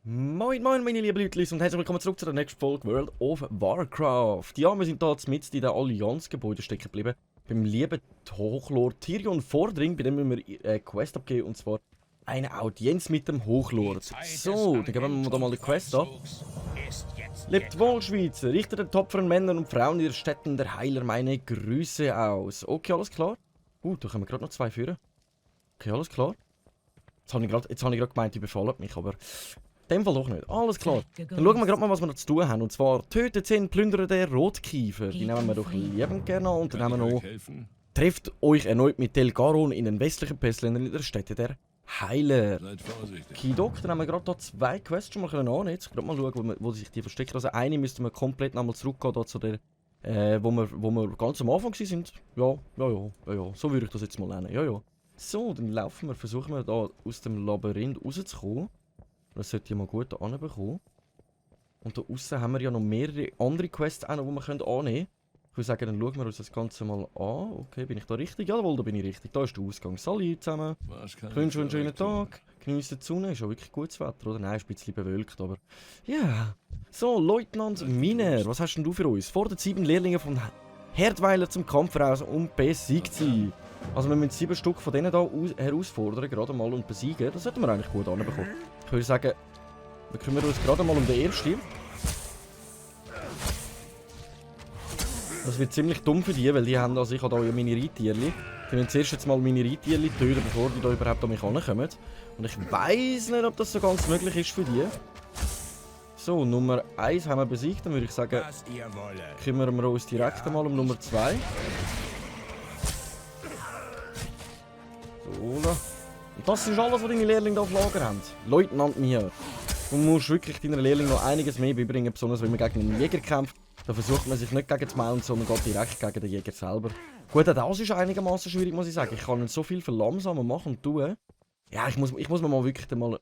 Moin moin meine lieben Leute und herzlich willkommen zurück zu der nächsten Folge World of Warcraft. Ja, wir sind hier mitten in den Allianzgebäude stecken geblieben. Beim lieben Hochlord Tyrion Vordring, bei dem müssen wir eine Quest abgeben, und zwar eine Audienz mit dem Hochlord. So, dann geben wir da mal eine Quest ab. Lebt wohl, Schweizer, richte den tapferen Männern und Frauen in den Städten der Heiler meine Grüße aus. Okay, alles klar. Da können wir gerade noch 2 führen. Okay, alles klar. Jetzt habe ich gerade gemeint, die befallen mich, aber in dem Fall doch nicht. Alles klar. Dann schauen wir gerade mal, was wir noch zu tun haben. Und zwar, tötet 10 Plünderer der Rotkiefer. Die nehmen wir doch liebend gerne an. Und dann haben wir noch, trefft euch erneut mit Delgaron in den westlichen Pestländern in der Städte der Heiler. Kidok, dann haben wir gerade hier 2 Quests schon mal annehmen. Jetzt gerade mal schauen, wo sich die verstecken. Also eine müssten wir komplett nochmal zurückgehen, da zu der, wo wir ganz am Anfang waren. Ja. So würde ich das jetzt mal nennen. Ja. So, dann versuchen wir da aus dem Labyrinth rauszukommen. Das sollte ich mal gut anbekommen. Und da außen haben wir ja noch mehrere andere Quests, die wir annehmen können. Ich würde sagen, dann schauen wir uns das Ganze mal an. Okay, bin ich da richtig? Jawohl, da bin ich richtig. Da ist der Ausgang. Salut zusammen. Ich wünsche einen schönen Tag. Genießt die Sonne. Ist ja wirklich gutes Wetter, oder? Nein, ist ein bisschen bewölkt, aber... Ja. So, Leutnant Miner, was hast denn du für uns? Fordert 7 Lehrlinge von Herdweiler zum Kampf raus und besiegt sie. Also wir müssen 7 Stück von denen hier herausfordern, gerade mal, und besiegen. Das sollten wir eigentlich gut anbekommen. Ich würde sagen, wir kümmern uns gerade mal um den ersten. Das wird ziemlich dumm für die, weil die haben, also ich habe hier ja meine Reitierli. Die müssen zuerst jetzt mal meine Reitierli töten, bevor die da überhaupt an mich herankommen. Und ich weiss nicht, ob das so ganz möglich ist für die. So, Nummer 1 haben wir besiegt, dann würde ich sagen, kümmern wir uns direkt mal um Nummer 2. So, und das ist alles, was deine Lehrlinge hier auf Lager haben. Leutnant Miner. Du musst wirklich deinen Lehrlingen noch einiges mehr beibringen, besonders wenn man gegen einen Jäger kämpft. Da versucht man sich nicht gegen das Mount, sondern geht direkt gegen den Jäger selber. Gut, auch das ist einigermaßen schwierig, muss ich sagen. Ich kann ihn so viel verlangsamen machen und tun. Ja, ich muss mir mal wirklich mal...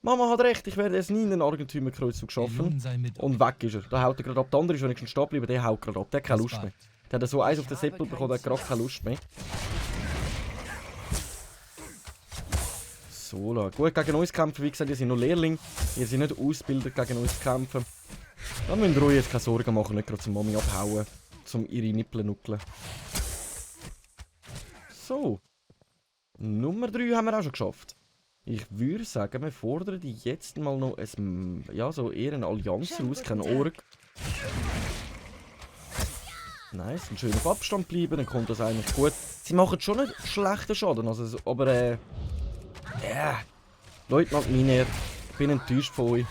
Mama hat recht, ich werde es nie in den Argentümerkreuzzug schaffen. Und weg ist er. Da haut er gerade ab. Der andere ist wenigstens stehen bleiben, der haut gerade ab. Der hat keine Lust mehr. Der hat so eins auf den Seppel bekommen, der hat gerade keine Lust mehr. So, gut, gegen uns kämpfen, wie gesagt, ihr seid noch Lehrling. Ihr seid nicht ausgebildet, gegen uns zu kämpfen. Dann müsst ihr euch jetzt keine Sorgen machen, nicht gerade zum Mami abhauen, um ihre Nippel nuckeln. So. Nummer 3 haben wir auch schon geschafft. Ich würde sagen, wir fordern die jetzt mal noch ein, ja, so eher eine Allianz raus, kein Org. Nice, ein schön auf Abstand bleiben, dann kommt das eigentlich gut. Sie machen schon nicht schlechten Schaden, also, aber ja, Leutnant Miner, ich bin enttäuscht von euch.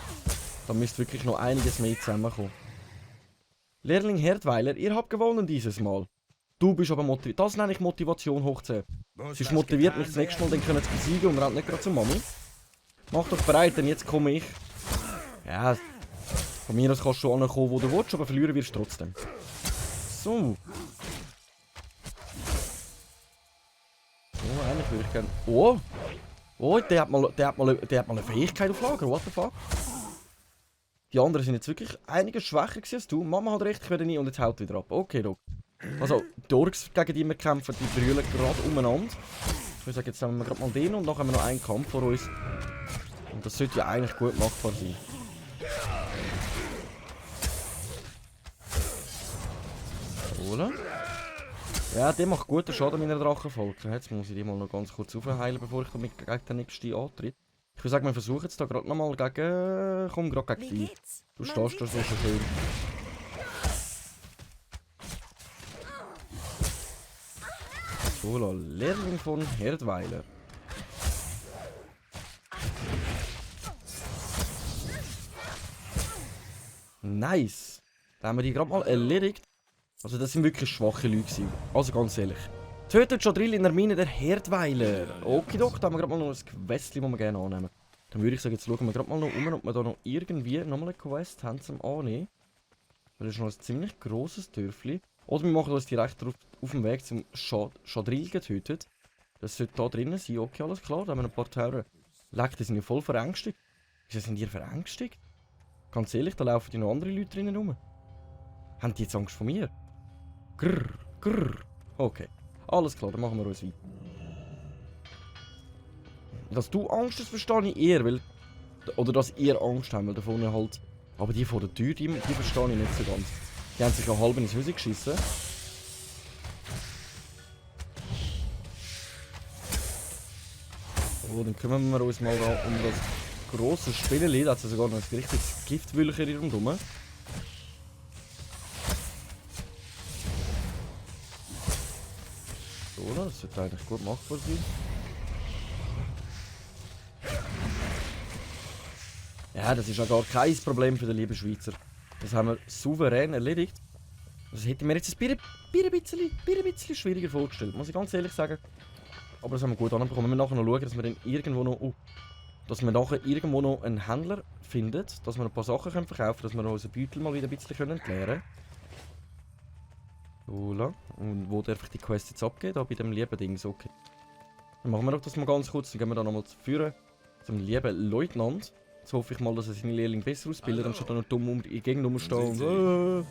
Da müsste wirklich noch einiges mehr zusammenkommen. Lehrling Herdweiler, ihr habt gewonnen dieses Mal. Du bist aber motiviert. Das nenne ich Motivation hoch 10. Sie motiviert mich das nächste Mal, dann können sie besiegen und rennt nicht gerade zur Mami. Mach doch bereit, denn jetzt komme ich. Ja, von mir aus kannst du ankommen, wo du willst, aber verlieren wirst du trotzdem. So. Oh, eigentlich würde ich gerne... Oh, der hat mal eine Fähigkeit auf Lager, what the fuck? Die anderen sind jetzt wirklich einiges schwächer als du. Mama hat recht, ich werde nie, und jetzt haut wieder ab. Okay, Doc. Also, die Orks, gegen die wir kämpfen, die brüllen gerade umeinander. Ich würde sagen, jetzt haben wir gerade mal den und dann haben wir noch einen Kampf vor uns. Und das sollte ja eigentlich gut machbar sein. Oder? Ja, der macht guten Schaden meiner Drachenvolk. Jetzt muss ich die mal noch ganz kurz aufheilen, bevor ich damit gegen den nächsten antritt. Ich würde sagen, wir versuchen jetzt da gerade nochmal gegen... Komm, gerade gegen dich. Du stehst da so schön. So, Lehrling von Herdweiler. Nice. Da haben wir die gerade mal erledigt. Also das sind wirklich schwache Leute gewesen. Also ganz ehrlich. Tötet Jadril in der Mine der Herdweiler. Okidok, da haben wir gerade mal noch ein Quest, das wir gerne annehmen. Dann würde ich sagen, jetzt schauen wir gerade mal noch um, ob wir da noch irgendwie nochmal eine Quest haben zum Annehmen. Das ist noch ein ziemlich grosses Dörfli. Oder wir machen uns direkt auf dem Weg zum Jadril getötet. Das sollte da drinnen sein. Okay, alles klar. Da haben wir ein paar Tauren. Leck, die sind ja voll verängstigt. Wieso sind die verängstigt? Ganz ehrlich, da laufen ja noch andere Leute drinnen rum. Haben die jetzt Angst vor mir? Grrr, grrr. Okay. Alles klar, dann machen wir uns weiter. Dass du Angst hast, verstehe ich eher, weil... Oder dass ihr Angst habt, weil da vorne halt... Aber die vor der Tür, die verstehe ich nicht so ganz. Die haben sich ja halb ins Häuschen geschissen. So, dann kümmern wir uns mal da um das grosse Spielchen. Da hat es sogar noch ein richtiges Giftwülcher hier rum. So, das sollte eigentlich gut machbar sein. Ja, das ist ja gar kein Problem für den lieben Schweizer. Das haben wir souverän erledigt. Das hätte mir jetzt ein bisschen schwieriger vorgestellt, muss ich ganz ehrlich sagen. Aber das haben wir gut anbekommen. Wir müssen nachher noch schauen, dass wir dann irgendwo noch... dass wir nachher irgendwo noch einen Händler finden, dass wir ein paar Sachen verkaufen können, dass wir unseren Beutel mal wieder ein bisschen entleeren können. Und wo darf ich die Quest jetzt abgeben? Da bei dem lieben Dings, okay. Dann machen wir doch das mal ganz kurz, dann gehen wir da nochmal zu führen. Zum lieben Leutnant. Jetzt hoffe ich mal, dass er seine Lehrling besser ausbildet, anstatt da noch dumm in die Gegend rumstehen und...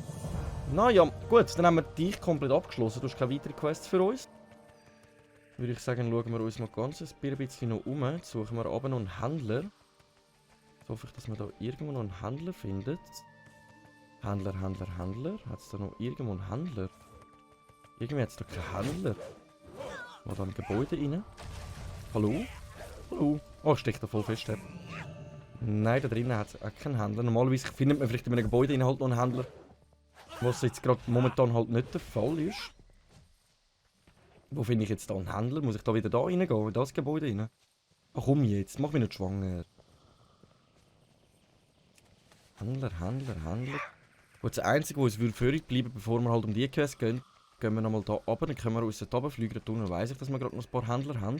Naja, gut, dann haben wir dich komplett abgeschlossen. Du hast keine weiteren Quests für uns. Würde ich sagen, schauen wir uns mal ganz ein bisschen noch um. Jetzt suchen wir aber noch einen Händler. Jetzt hoffe ich, dass wir da irgendwo noch einen Händler findet. Händler. Hat es da noch irgendwo einen Händler? Irgendwie hat es da keinen Händler. Mal da im Gebäude rein. Hallo? Hallo? Oh, ich stecke da voll fest. Nein, da drinnen hat es auch keinen Händler. Normalerweise findet man vielleicht in einem Gebäude halt noch einen Händler. Was jetzt gerade momentan halt nicht der Fall ist. Wo finde ich jetzt da einen Händler? Muss ich da wieder da reingehen, in das Gebäude rein? Ach komm jetzt, mach mich nicht schwanger. Händler. Und das Einzige, was uns führig bleiben, bevor wir halt um die Quest gehen, gehen wir nochmal da runter, dann können wir uns da runterfliegen. Dann weiss ich, dass wir gerade noch ein paar Händler haben.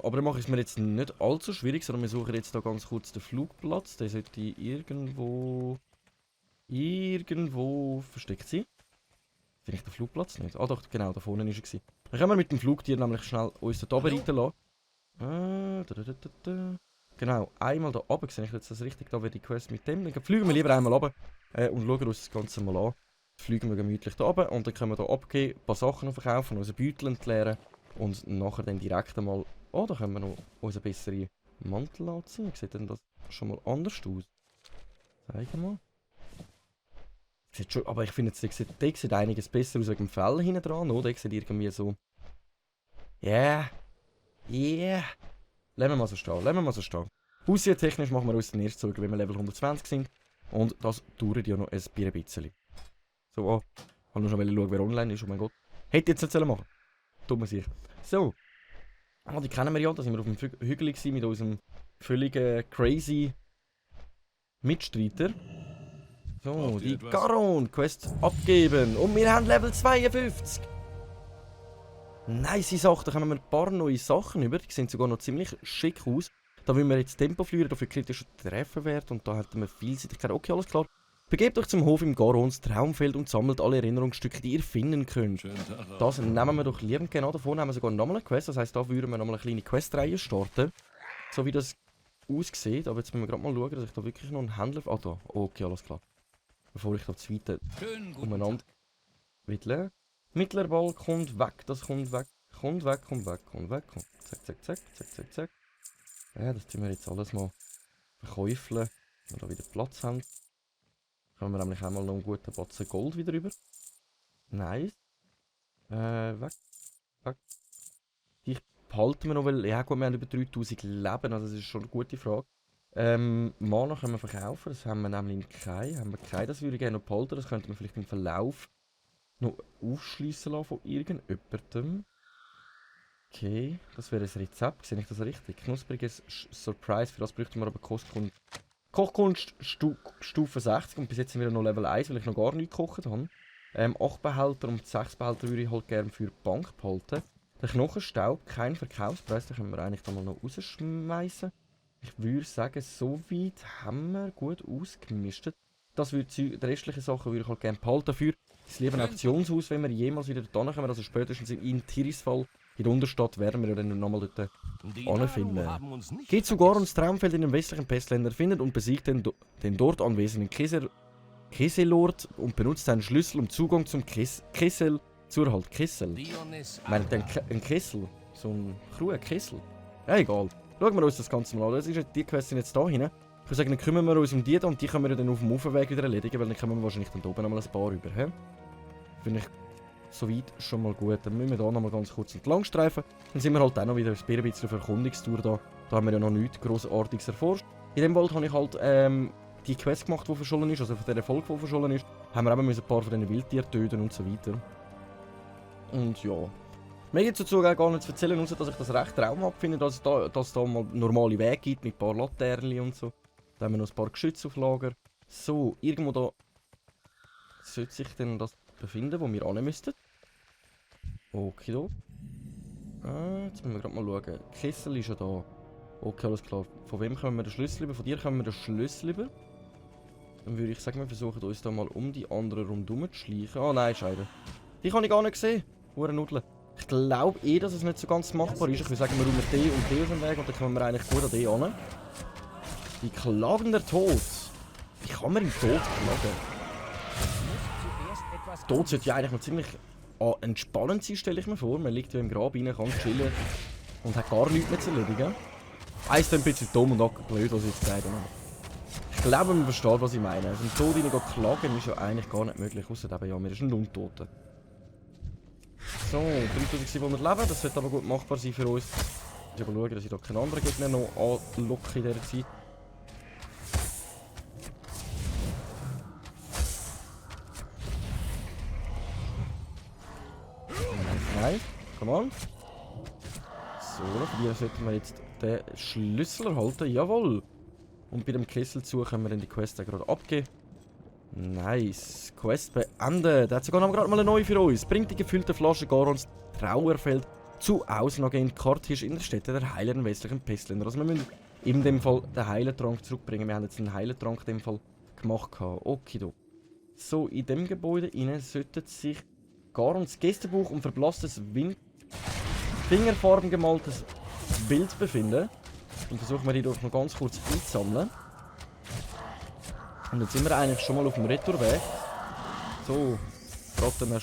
Aber dann mache ich es mir jetzt nicht allzu schwierig, sondern wir suchen jetzt da ganz kurz den Flugplatz. Der sollte irgendwo versteckt sein. Finde ich den Flugplatz nicht? Ah doch, genau, da vorne war er. Dann können wir mit dem Flugtier nämlich schnell uns da oben reiten lassen. Genau, einmal da oben, sehe ich jetzt das richtig, da wird die Quest mit dem. Dann fliegen wir lieber einmal runter und schauen uns das Ganze mal an. Fliegen wir gemütlich da oben und dann können wir da abgehen, ein paar Sachen noch verkaufen, unseren Beutel entleeren und nachher dann direkt einmal... Oh, da können wir noch unseren besseren Mantel anziehen. Wie sieht denn das schon mal anders aus? Zeig mal. Sieht schon, aber ich finde, der sieht einiges besser aus wegen dem Fell hinten dran, oder? Der sieht irgendwie so... Yeah. Lassen wir mal so stehen. Aussehen-technisch machen wir uns den ersten Zug, wenn wir Level 120 sind. Und das dauert ja noch ein bisschen. So, oh. Ich wollte noch schauen, wer online ist, oh mein Gott. Hätte jetzt nicht machen. Tut man sich. So. Ah, die kennen wir ja, da sind wir auf dem Hügel mit unserem völligen crazy Mitstreiter. So, die Garon-Quest abgeben. Und wir haben Level 52. Nice Sache, da kommen wir ein paar neue Sachen über. Die sehen sogar noch ziemlich schick aus. Da wollen wir jetzt Tempo fliegen, dafür kritischer Trefferwert und da hätten wir Vielseitigkeit. Okay, alles klar. Begebt euch zum Hof im Garons Traumfeld und sammelt alle Erinnerungsstücke, die ihr finden könnt. Das nehmen wir doch liebend genau davon. Haben wir sogar nochmal eine Quest. Das heisst, da würden wir nochmal eine kleine Questreihe starten. So wie das aussieht. Aber jetzt müssen wir gerade mal schauen, dass ich da wirklich noch einen Händler... Ah, da. Okay, alles klar. Bevor ich da zweite umeinander widle. Mittlerer Ball kommt weg. Das kommt weg. Kommt weg. Zack. Ja, das tun wir jetzt alles mal verkäufeln. Wenn wir da wieder Platz haben. Können wir nämlich einmal noch einen guten Batzen Gold wieder rüber. Nice. Weg. Die behalten wir noch, weil, ja gut, wir haben über 3000 Leben, also das ist schon eine gute Frage. Mana können wir verkaufen, das haben wir nämlich kein. Das würde ich gerne noch behalten, das könnte man vielleicht im Verlauf noch aufschliessen lassen von irgendjemandem. Okay, das wäre ein Rezept, sehe ich das richtig? Knuspriges Surprise, für das bräuchten wir aber Kochkunst Stufe 60 und bis jetzt sind wir noch Level 1, weil ich noch gar nicht gekocht habe. 8 Behälter und 6 Behälter würde ich halt gerne für die Bank behalten. Der Knochenstaub, kein Verkaufspreis, den können wir eigentlich da mal noch rausschmeißen. Ich würde sagen, so weit haben wir gut ausgemistet. Das würde die restlichen Sachen würde ich halt gerne behalten. Dafür das liebe Auktionshaus, wenn wir jemals wieder dort kommen, also spätestens in Tirisfall in der Unterstadt, werden wir dann nochmal dort anfinden. Geht sogar ins Traumfeld in den westlichen Pestländern, findet und besiegt den dort anwesenden Kesselort und benutzt einen Schlüssel, um Zugang zum Kessel zu erhalten. Kessel? Meint ein Kessel? So ein Krug, Kessel? Ja, egal. Schauen wir uns das Ganze mal an. Das ist, die Quests sind jetzt da hinten. Ich würde sagen, dann kümmern wir uns um die da und die können wir dann auf dem Aufweg wieder erledigen, weil dann kommen wir wahrscheinlich dann oben nochmal ein paar rüber. Finde ich soweit schon mal gut. Dann müssen wir da nochmal ganz kurz entlang streifen. Dann sind wir halt auch noch wieder ein bisschen auf Erkundungstour da. Da haben wir ja noch nichts Grossartiges erforscht. In dem Wald habe ich halt die Quest gemacht, die verschollen ist, also von der Folge, die verschollen ist. Haben wir eben ein paar von diesen Wildtieren töten und so weiter. Und ja. Mir gibt es dazu gar nichts zu erzählen, außer dass ich das recht traumhaft finde, dass es da mal normale Wege gibt mit ein paar Laternen und so. Da haben wir noch ein paar Geschütze auf Lager. So, irgendwo da sollte sich denn das befinden, wo wir hin müssten. Okay, da. Jetzt müssen wir gerade mal schauen. Kessel ist ja da. Okay, alles klar. Von wem kommen wir den Schlüssel über? Von dir kommen wir den Schlüssel über. Dann würde ich sagen, wir versuchen uns da mal um die anderen rundherum zu schleichen. Ah nein, Scheibe. Die habe ich gar nicht gesehen. Hure Nudeln. Ich glaube dass es nicht so ganz machbar ist. Ich würde sagen, wir räumen D und D aus dem Weg und dann kommen wir eigentlich gut an D an. Die klagender Tod. Wie kann man im Tod klagen? Tod sollte ja eigentlich noch ziemlich entspannend sein, stelle ich mir vor. Man liegt ja im Grab rein, kann chillen und hat gar nichts mehr zu erledigen. Ist ein bisschen dumm und auch blöd, was ich jetzt sage. Ich glaube, man versteht, was ich meine. Also im Tod rein klagen ist ja eigentlich gar nicht möglich, außer eben, ja, wir sind ein Untoter. So, 3700 Leben, das sollte aber gut machbar sein für uns. Ich muss aber schauen, dass ich da keinen anderen Gegner noch anlocke in dieser Zeit. Nein, come on. So, von dir sollten wir jetzt den Schlüssel erhalten, jawohl. Und bei dem Kessel zu können wir dann die Quest gerade abgeben. Nice. Quest beendet. Da hat sogar noch gerade mal eine neue für uns. Bringt die gefüllte Flasche Garons Trauerfeld zu ausnahmegehend Kartisch in der Stätte der Heiler in westlichen Pestländer. Also wir müssen in dem Fall den Heilentrank zurückbringen. Wir haben jetzt einen Heilentrank in dem Fall gemacht. Okido. So, in dem Gebäude innen sollten sich Garons Gästebuch und verblasstes Fingerfarben gemaltes Bild befinden. Und versuchen wir die doch noch ganz kurz einzusammeln. Und jetzt sind wir eigentlich schon mal auf dem Retourweg. So, schalten wir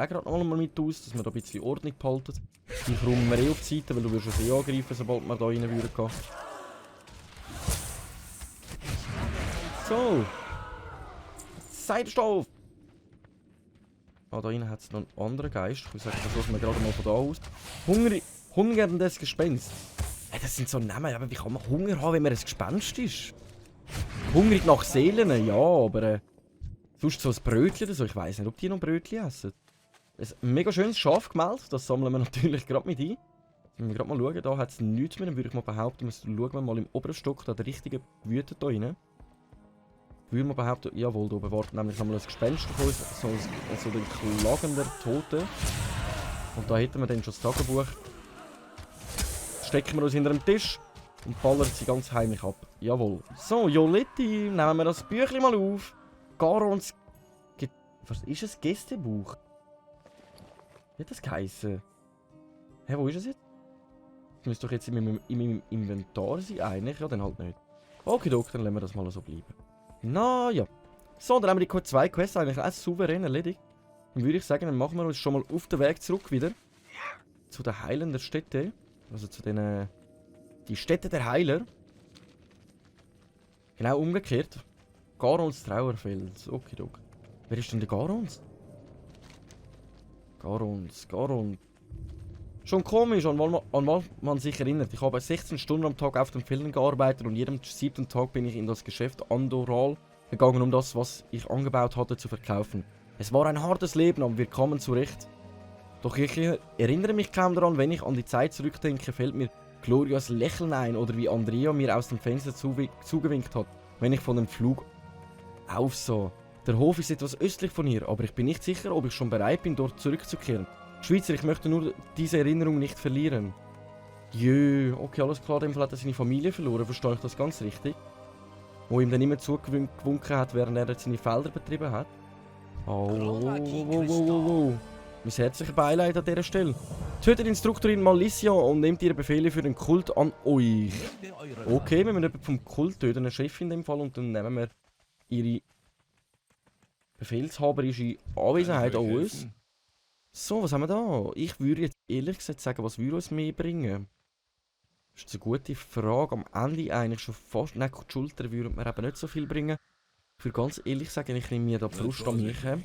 auch gerade noch mal mit aus, dass wir da ein bisschen Ordnung behalten. Ich räume mir auf die Seite, weil du wirst uns angreifen, sobald wir da rein würden gehen. So. Seitenstoff! Da innen hat es noch einen anderen Geist. Ich würde sagen, versuchen wir gerade mal von da aus. Hungerndes Gespenst. Hey, das sind so Namen, aber wie kann man Hunger haben, wenn man ein Gespenst ist? Hungrig nach Seelen, ja, aber sonst so ein Brötchen oder so, ich weiss nicht, ob die noch Brötchen essen. Ein mega schönes Schaf gemeldet, das sammeln wir natürlich gerade mit ein. Wenn wir gerade mal schauen, da hat es nichts mehr, dann würde ich mal behaupten, schauen wir mal im oberen Stock, da der richtige wütet da rein. Würde man behaupten, jawohl, da oben wartet nämlich nochmal ein Gespenst von uns, so den klagender Tote. Und da hätten wir dann schon das Tagebuch. Stecken wir uns hinter dem Tisch und ballern sie ganz heimlich ab. Jawohl. So, Joletti, nehmen wir das Büchlein mal auf. Garons... Was ist das Gästebuch? Wie hat das geheißen? Hä, wo ist es jetzt? Das müsste doch jetzt in meinem Inventar sein, eigentlich. Ja, dann halt nicht. Okay, dann lassen wir das mal so bleiben. Na ja. So, dann haben wir die 2 Quests eigentlich auch souverän erledigt. Dann würde ich sagen, dann machen wir uns schon mal auf den Weg zurück wieder. Zu der heilenden Stätte. Also zu den... Die Stätte der Heiler. Genau umgekehrt. Garons Trauerfeld. Okidok. Wer ist denn der Garons? Garons. Schon komisch, an was man sich erinnert. Ich habe 16 Stunden am Tag auf dem Felden gearbeitet und jeden 7. Tag bin ich in das Geschäft Andoral gegangen, um das, was ich angebaut hatte, zu verkaufen. Es war ein hartes Leben, aber wir kamen zurecht. Doch ich erinnere mich kaum daran, wenn ich an die Zeit zurückdenke, fällt mir Glorias Lächeln ein oder wie Andrea mir aus dem Fenster zugewinkt hat, wenn ich von dem Flug aufsah. Der Hof ist etwas östlich von hier, aber ich bin nicht sicher, ob ich schon bereit bin, dort zurückzukehren. Schweizer, ich möchte nur diese Erinnerung nicht verlieren. Jö, okay, alles klar, in dem Fall hat er seine Familie verloren, verstehe ich das ganz richtig? Wo ihm dann immer zugewunken hat, während er seine Felder betrieben hat. Oh. Mein herzliches Beileid an dieser Stelle. Tötet Instruktorin Malicia und nehmt ihre Befehle für den Kult an euch. Okay, wenn wir jemanden vom Kult töten, eine Chefin in dem Fall, und dann nehmen wir ihre befehlshaberische Anwesenheit an uns. So, was haben wir da? Ich würde jetzt ehrlich gesagt sagen, was würde uns mehr bringen? Das ist eine gute Frage. Am Ende eigentlich schon fast... Nein, die Schulter würden mir eben nicht so viel bringen. Ich würde ganz ehrlich sagen, ich nehme mir da Brust an mich. Dann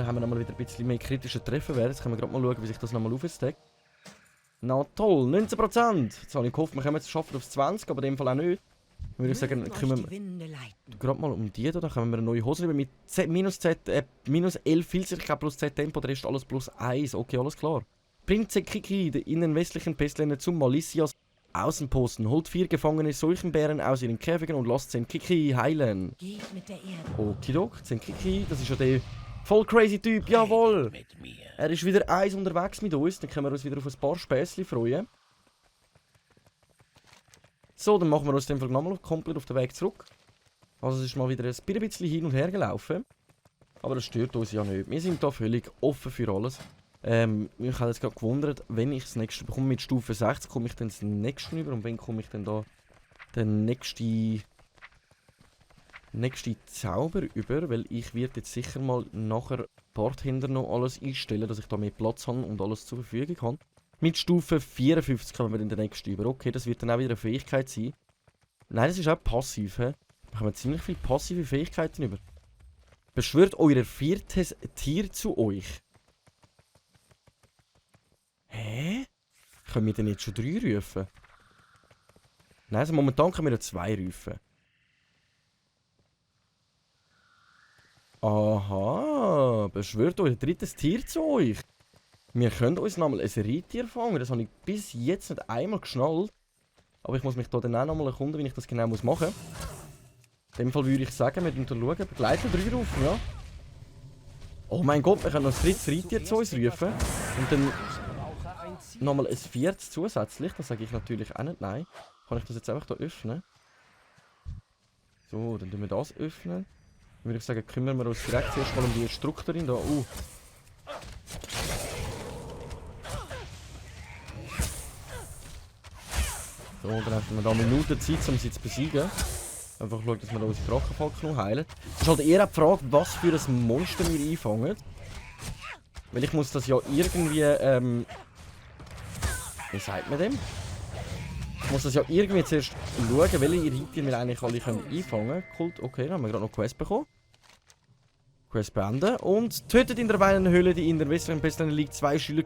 haben wir nochmal wieder ein bisschen mehr kritische Trefferwert. Jetzt können wir gerade mal schauen, wie sich das nochmal aufsteckt. Na toll, 19%! Jetzt habe ich gehofft, wir können es schaffen aufs 20, aber in dem Fall auch nicht. Dann würde ich sagen, dann kümmern wir gerade mal um die da. Dann können wir eine neue Hose nehmen mit minus 11 Vielseitigkeit plus Z Tempo, der Rest alles plus 1. Okay, alles klar. Prinze Kiki in den westlichen Pestländern zum Malicias Außenposten. Holt 4 gefangene Seuchenbären aus ihren Käfigen und lasst Kiki heilen. Geht mit der Erde. Okidok, Kiki, das ist ja der voll crazy Typ, jawohl! Er ist wieder eins unterwegs mit uns, dann können wir uns wieder auf ein paar Späßchen freuen. So, dann machen wir uns den Fall nochmal komplett auf den Weg zurück. Also es ist mal wieder ein bisschen hin und her gelaufen. Aber das stört uns ja nicht. Wir sind da völlig offen für alles. Mich hat jetzt gerade gewundert, wenn ich das nächste bekomme mit Stufe 60, komme ich dann das nächste über und wenn komme ich dann da den nächsten Zauber über, weil ich werde jetzt sicher mal nachher dort hinter noch alles einstellen, dass ich da mehr Platz habe und alles zur Verfügung habe. Mit Stufe 54 kommen wir in den nächsten über. Okay, das wird dann auch wieder eine Fähigkeit sein. Nein, das ist auch passiv. Da haben wir ziemlich viele passive Fähigkeiten über. Beschwört euer 4. Tier zu euch. Hä? Können wir denn jetzt schon 3 rufen? Nein, also momentan können wir ja 2 rufen. Aha, beschwört euer 3. Tier zu euch. Wir können uns nochmal ein Reittier fangen. Das habe ich bis jetzt nicht einmal geschnallt. Aber ich muss mich da dann auch nochmal erkunden, wie ich das genau machen muss. In dem Fall würde ich sagen, wir schauen, Begleiter 3 rufen, ja. Oh mein Gott, wir können noch ein 3. Reittier zu uns rufen. Und dann nochmal ein 4. zusätzlich. Das sage ich natürlich auch nicht, nein. Kann ich das jetzt einfach hier öffnen? So, dann tun wir das öffnen. Dann würde ich sagen, kümmern wir uns direkt zuerst mal um die Strukturin da. So, dann haben wir da Minuten Zeit, um sie zu besiegen. Einfach schauen, dass wir da unsere Drachenfalken heilen. Es ist halt eher die Frage, was für ein Monster wir einfangen. Weil ich muss das ja irgendwie, wie sagt man dem? Ich muss das ja irgendwie zuerst schauen, welche Reittiere wir eigentlich alle einfangen können. Kult, okay, dann haben wir gerade noch Quest bekommen. Quest beenden. Und tötet in der Weinenhöhle, die in der westlichen Pestländer liegt, 2 Schüler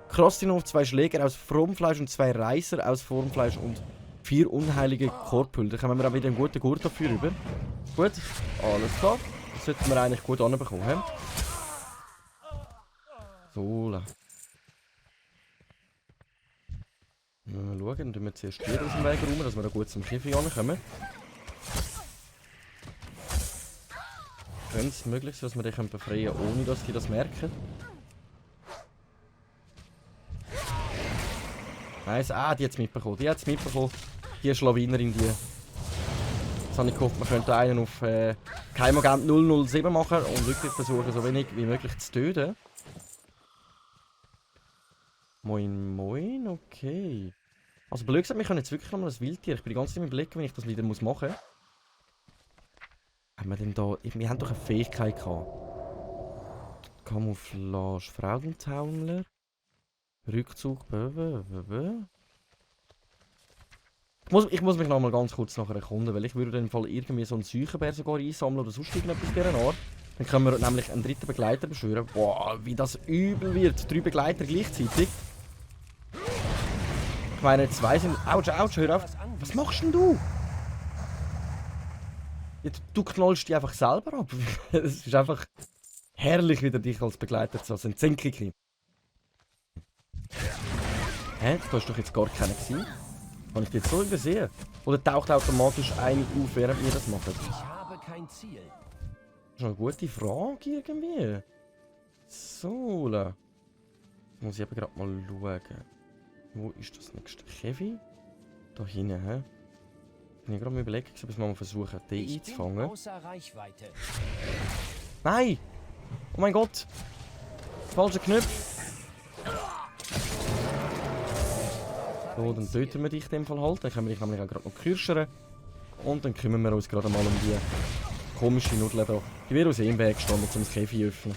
Krostinov, 2 Schläger aus Formfleisch und 2 Reißer aus Formfleisch und 4 unheilige Korpül. Da kommen wir auch wieder einen guten Gurt dafür rüber. Gut, alles klar. Das sollten wir eigentlich gut anbekommen. So, mal schauen, dann tun wir zuerst hier aus dem Weg rum, dass wir da gut zum Käfig ankommen. Könnte es möglich sein, dass wir die befreien können, ohne dass die das merken? Nice, die hat es mitbekommen. Die Schlawinerin, die. Jetzt habe ich gehofft, wir könnten einen auf Geheimagent 007 machen und wirklich versuchen, so wenig wie möglich zu töten. Moin, moin, okay. Also blöd gesagt, wir können jetzt wirklich nochmal ein Wildtier. Ich bin die ganze Zeit im Blick, wenn ich das wieder machen muss. Haben wir denn da... Wir haben doch eine Fähigkeit gehabt. Camouflage, Fraudentaumler. Rückzug, Ich muss mich noch mal ganz kurz nachher erkunden, weil ich würde in dem Fall irgendwie so einen Seuchenbär sogar einsammeln oder sonst irgendetwas dieser Art. Dann können wir nämlich einen 3. Begleiter beschwören. Boah, wie das übel wird. 3 Begleiter gleichzeitig. Ich meine, 2 sind... Autsch, autsch, hör auf. Was machst denn du? Jetzt, du knallst dich einfach selber ab. Es ist einfach herrlich, wieder dich als Begleiter zu haben. Zenkiki. Hä? Da ist doch jetzt gar keiner gewesen. Kann ich die jetzt so übersehen? Oder taucht automatisch eine auf, während wir das machen? Ich habe kein Ziel. Das ist eine gute Frage irgendwie. So, jetzt muss ich eben gerade mal schauen. Wo ist das nächste Käfig? Da hinten, hä? Bin ich gerade mal überlegen, ob ich mal versuchen, den einzufangen. Außer Reichweite. Nein! Oh mein Gott! Falscher Knopf! So, dann töten wir dich in dem Fall halt. Dann können wir dich nämlich auch gerade noch kürschern. Und dann kümmern wir uns gerade mal um die komische Nudeln da. Die wäre aus ihm Weg gestanden, um das Käfig zu öffnen.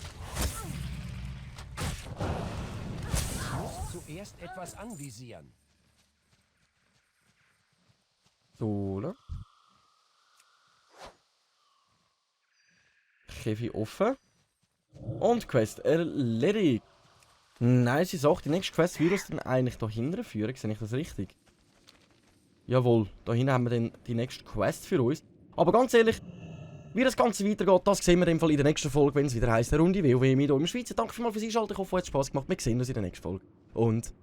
Ich muss zuerst etwas anvisieren. So, ne? Käfig offen. Und Quest erledigt. Nice Sache. Die nächste Quest würde uns dann eigentlich da hinten führen. Sehe ich das richtig? Jawohl, da hinten haben wir dann die nächste Quest für uns. Aber ganz ehrlich, wie das Ganze weitergeht, das sehen wir in der nächsten Folge, wenn es wieder heisst, eine Runde WoW mit euch im Schweizer. Danke vielmals fürs Einschalten. Ich hoffe, es hat Spaß gemacht. Wir sehen uns in der nächsten Folge. Und